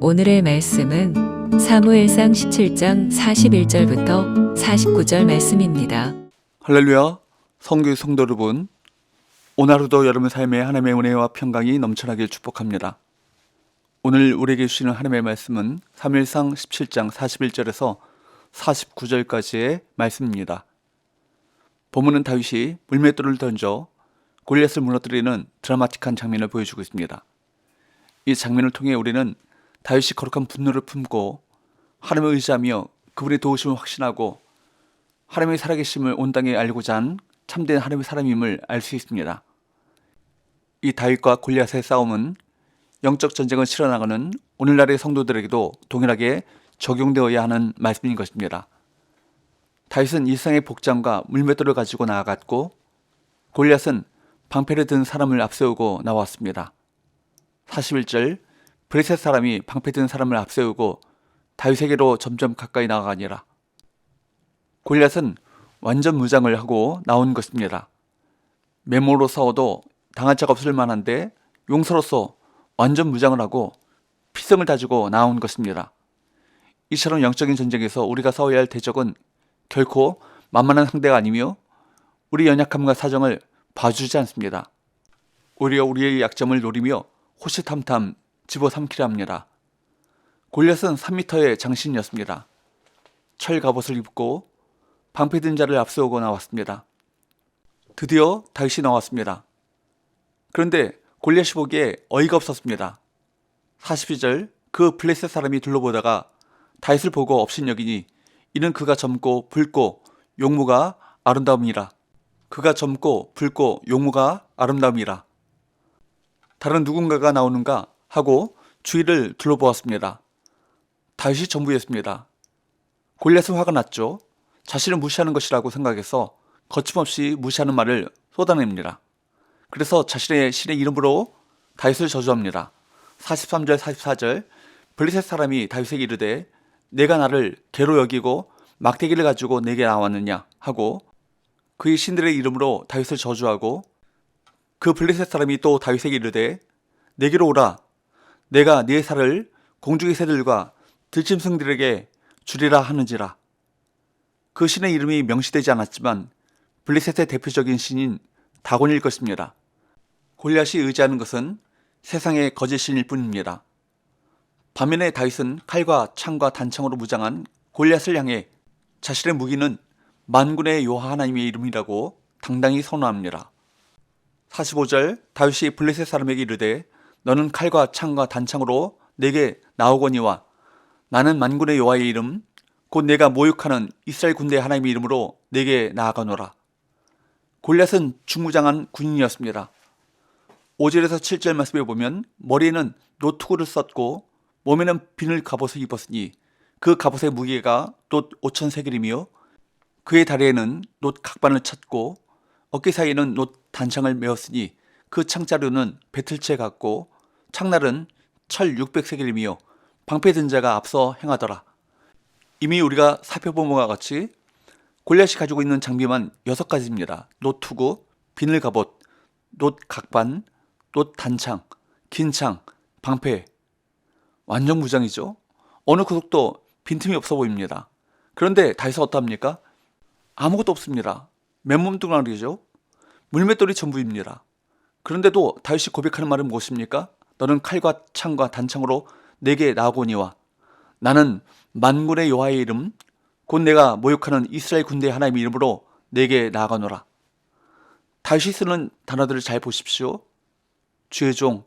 오늘의 말씀은 사무엘상 17장 41절부터 49절 말씀입니다. 할렐루야, 성교 성도 여러분, 오늘 하루도 여러분 삶에 하나님의 은혜와 평강이 넘쳐나길 축복합니다. 오늘 우리에게 주시는 하나님의 말씀은 사무엘상 17장 41절에서 49절까지의 말씀입니다. 본문은 다윗이 물맷돌을 던져 골리앗을 무너뜨리는 드라마틱한 장면을 보여주고 있습니다. 이 장면을 통해 우리는 다윗이 거룩한 분노를 품고 하나님을 의지하며 그분의 도우심을 확신하고 하나님의 살아계심을 온 땅에 알고자 한 참된 하나님의 사람임을 알 수 있습니다. 이 다윗과 골리앗의 싸움은 영적 전쟁을 치러나가는 오늘날의 성도들에게도 동일하게 적용되어야 하는 말씀인 것입니다. 다윗은 일상의 복장과 물맷돌을 가지고 나아갔고 골리앗은 방패를 든 사람을 앞세우고 나왔습니다. 41절, 브레셋 사람이 방패 든 사람을 앞세우고 다윗에게로 점점 가까이 나아가니라. 골리앗은 완전 무장을 하고 나온 것입니다. 메모로 싸워도 당할 자가 없을 만한데 용서로서 완전 무장을 하고 피성을 다지고 나온 것입니다. 이처럼 영적인 전쟁에서 우리가 싸워야 할 대적은 결코 만만한 상대가 아니며 우리 연약함과 사정을 봐주지 않습니다. 오히려 우리의 약점을 노리며 호시탐탐 집어삼키려 합니다. 골리앗은 3m의 장신이었습니다. 철 갑옷을 입고 방패 든 자를 앞세우고 나왔습니다. 드디어 다윗이 나왔습니다. 그런데 골리앗이 보기에 어이가 없었습니다. 42절, 그 블레셋 사람이 둘러보다가 다윗을 보고 업신여기니 이는 그가 젊고 붉고 용모가 아름다움이라. 그가 젊고 붉고 용모가 아름다움이라. 다른 누군가가 나오는가 하고 주위를 둘러보았습니다. 다윗이 전부였습니다. 골리앗은 화가 났죠. 자신을 무시하는 것이라고 생각해서 거침없이 무시하는 말을 쏟아냅니다. 그래서 자신의 신의 이름으로 다윗을 저주합니다. 43절 44절, 블레셋 사람이 다윗에게 이르되 내가 나를 개로 여기고 막대기를 가지고 내게 나왔느냐 하고 그의 신들의 이름으로 다윗을 저주하고 그 블레셋 사람이 또 다윗에게 이르되 내게로 오라. 내가 네 살을 공중의 새들과 들짐승들에게 주리라 하는지라. 그 신의 이름이 명시되지 않았지만 블레셋의 대표적인 신인 다곤일 것입니다. 골리앗이 의지하는 것은 세상의 거짓 신일 뿐입니다. 반면에 다윗은 칼과 창과 단창으로 무장한 골리앗을 향해 자신의 무기는 만군의 여호와 하나님의 이름이라고 당당히 선언합니다. 45절, 다윗이 블레셋 사람에게 이르되 너는 칼과 창과 단창으로 내게 나오거니와 나는 만군의 여호와의 이름 곧 내가 모욕하는 이스라엘 군대의 하나님의 이름으로 내게 나아가노라. 골리앗은 중무장한 군인이었습니다. 5절에서 7절 말씀에 보면 머리에는 노투구를 썼고 몸에는 비늘 갑옷을 입었으니 그 갑옷의 무게가 돛 5,000세겔이며 그의 다리에는 돛 각반을 찼고 어깨 사이에는 돛 단창을 메었으니 그 창자루는 배틀채 같고 창날은 철 600세겔이며 방패 든 자가 앞서 행하더라. 이미 우리가 살펴본 바와 같이 골리앗이 가지고 있는 장비만 6가지입니다. 노투구, 비늘 갑옷, 돛 각반, 돛 단창, 긴 창, 방패. 완전 무장이죠. 어느 구석도 빈틈이 없어 보입니다. 그런데 다윗은 어떠합니까? 아무것도 없습니다. 맨몸뚱아리죠. 물맷돌이 전부입니다. 그런데도 다윗이 고백하는 말은 무엇입니까? 너는 칼과 창과 단창으로 내게 나아오니와 나는 만군의 여호와의 이름 곧 내가 모욕하는 이스라엘 군대의 하나님의 이름으로 내게 나아가노라. 다윗이 쓰는 단어들을 잘 보십시오. 주의 종,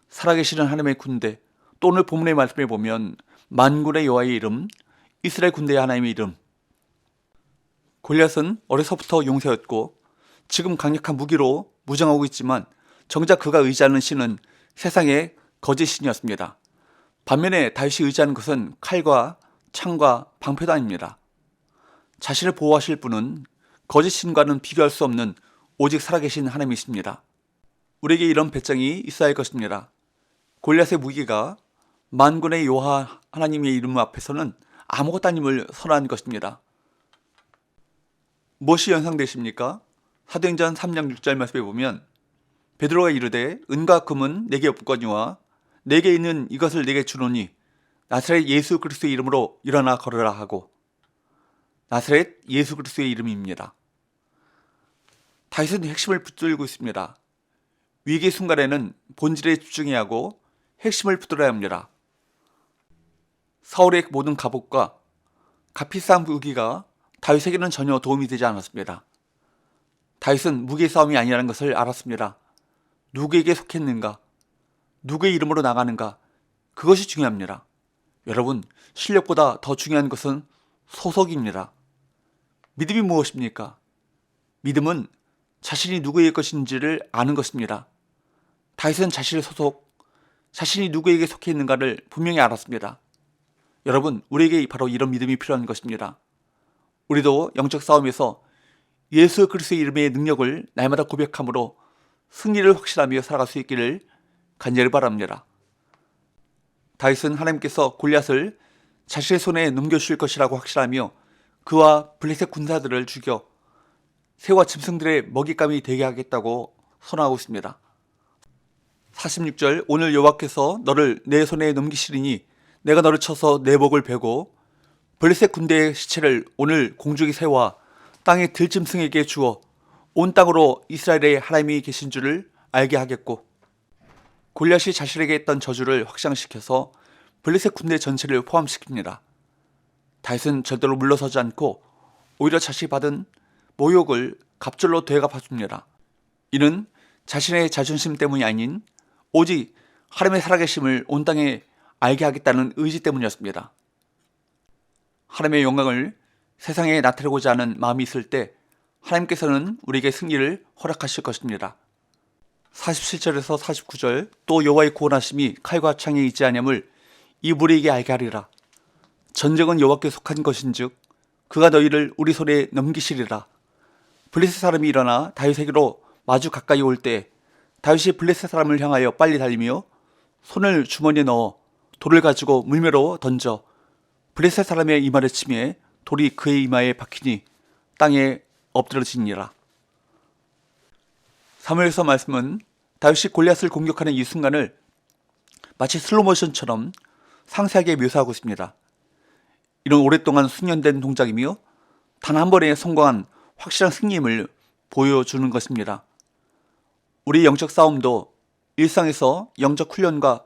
살아계시는 하나님의 군대, 또 오늘 본문의 말씀에 보면 만군의 여호와의 이름, 이스라엘 군대의 하나님의 이름. 골리앗은 어려서부터 용사였고 지금 강력한 무기로 무장하고 있지만 정작 그가 의지하는 신은 세상의 거짓 신이었습니다. 반면에 다윗이 의지하는 것은 칼과 창과 방패도 아닙니다. 자신을 보호하실 분은 거짓 신과는 비교할 수 없는 오직 살아계신 하나님이십니다. 우리에게 이런 배짱이 있어야 할 것입니다. 골리앗의 무기가 만군의 여호와 하나님의 이름 앞에서는 아무것도 아님을 선언한 것입니다. 무엇이 연상되십니까? 사도행전 3장 6절 말씀에 보면 베드로가 이르되 은과 금은 내게 없거니와 내게 있는 이것을 내게 주노니 나사렛 예수 그리스도의 이름으로 일어나 걸으라 하고, 나사렛 예수 그리스도의 이름입니다. 다윗은 핵심을 붙들고 있습니다. 위기 순간에는 본질에 집중해야 하고 핵심을 붙들어야 합니다. 사울의 모든 갑옷과 값비싼 무기가 다윗에게는 전혀 도움이 되지 않았습니다. 다윗은 무기 싸움이 아니라는 것을 알았습니다. 누구에게 속했는가, 누구의 이름으로 나가는가, 그것이 중요합니다. 여러분, 실력보다 더 중요한 것은 소속입니다. 믿음이 무엇입니까? 믿음은 자신이 누구의 것인지를 아는 것입니다. 다윗은 자신의 소속, 자신이 누구에게 속해 있는가를 분명히 알았습니다. 여러분, 우리에게 바로 이런 믿음이 필요한 것입니다. 우리도 영적 싸움에서 예수 그리스도의 이름의 능력을 날마다 고백함으로 승리를 확신하며 살아갈 수 있기를 간절히 바랍니다. 다윗은 하나님께서 골리앗을 자신의 손에 넘겨주실 것이라고 확신하며 그와 블레셋 군사들을 죽여 새와 짐승들의 먹잇감이 되게 하겠다고 선언하고 있습니다. 46절, 오늘 여호와께서 너를 내 손에 넘기시리니 내가 너를 쳐서 내 목을 베고 블레셋 군대의 시체를 오늘 공중의 새와 땅의 들짐승에게 주어 온 땅으로 이스라엘의 하나님이 계신 줄을 알게 하겠고, 골리앗이 자신에게 했던 저주를 확장시켜서 블레셋 군대 전체를 포함시킵니다. 다윗은 절대로 물러서지 않고 오히려 자신이 받은 모욕을 갑절로 되갚아줍니다. 이는 자신의 자존심 때문이 아닌 오직 하나님의 살아계심을 온 땅에 알게 하겠다는 의지 때문이었습니다. 하나님의 영광을 세상에 나타내고자 하는 마음이 있을 때 하나님께서는 우리에게 승리를 허락하실 것입니다. 47절에서 49절, 또 여호와의 구원하심이 칼과 창에 있지 아니함을 이 무리에게 알게 하리라. 전쟁은 여호와께 속한 것인즉 그가 너희를 우리 손에 넘기시리라. 블레셋 사람이 일어나 다윗에게로 마주 가까이 올 때 다윗이 블레셋 사람을 향하여 빨리 달리며 손을 주머니에 넣어 돌을 가지고 물매로 던져 블레셋 사람의 이마를 치매 돌이 그의 이마에 박히니 땅에 엎드러지니라. 사무엘서 말씀은 다윗이 골리앗을 공격하는 이 순간을 마치 슬로모션처럼 상세하게 묘사하고 있습니다. 이런 오랫동안 숙련된 동작이며 단 한 번에 성공한 확실한 승리임을 보여주는 것입니다. 우리 영적 싸움도 일상에서 영적 훈련과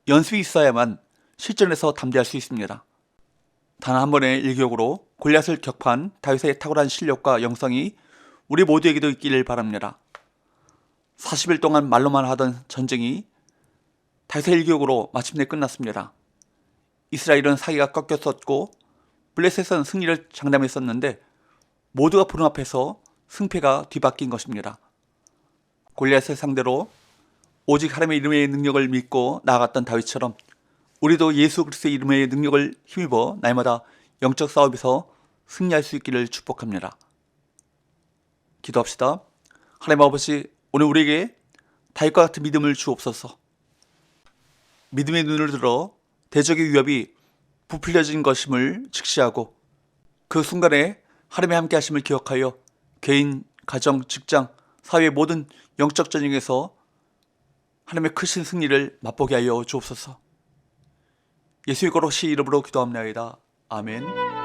연습이 있어야만 실전에서 담대할 수 있습니다. 단 한 번의 일격으로 골리앗을 격파한 다윗의 탁월한 실력과 영성이 우리 모두에게도 있기를 바랍니다. 40일 동안 말로만 하던 전쟁이 다윗의 일격으로 마침내 끝났습니다. 이스라엘은 사기가 꺾였었고 블레셋은 승리를 장담했었는데 모두가 보는 앞에서 승패가 뒤바뀐 것입니다. 골리앗을 상대로 오직 하나님의 이름의 능력을 믿고 나아갔던 다윗처럼 우리도 예수 그리스도의 이름의 능력을 힘입어 날마다 영적 싸움에서 승리할 수 있기를 축복합니다. 기도합시다. 하나님 아버지, 오늘 우리에게 다윗과 같은 믿음을 주옵소서. 믿음의 눈을 들어 대적의 위협이 부풀려진 것임을 직시하고 그 순간에 하나님의 함께 하심을 기억하여 개인, 가정, 직장, 사회의 모든 영적 전쟁에서 하나님의 크신 승리를 맛보게 하여 주옵소서. 예수의 거룩히 이름으로 기도합나이다. 아멘.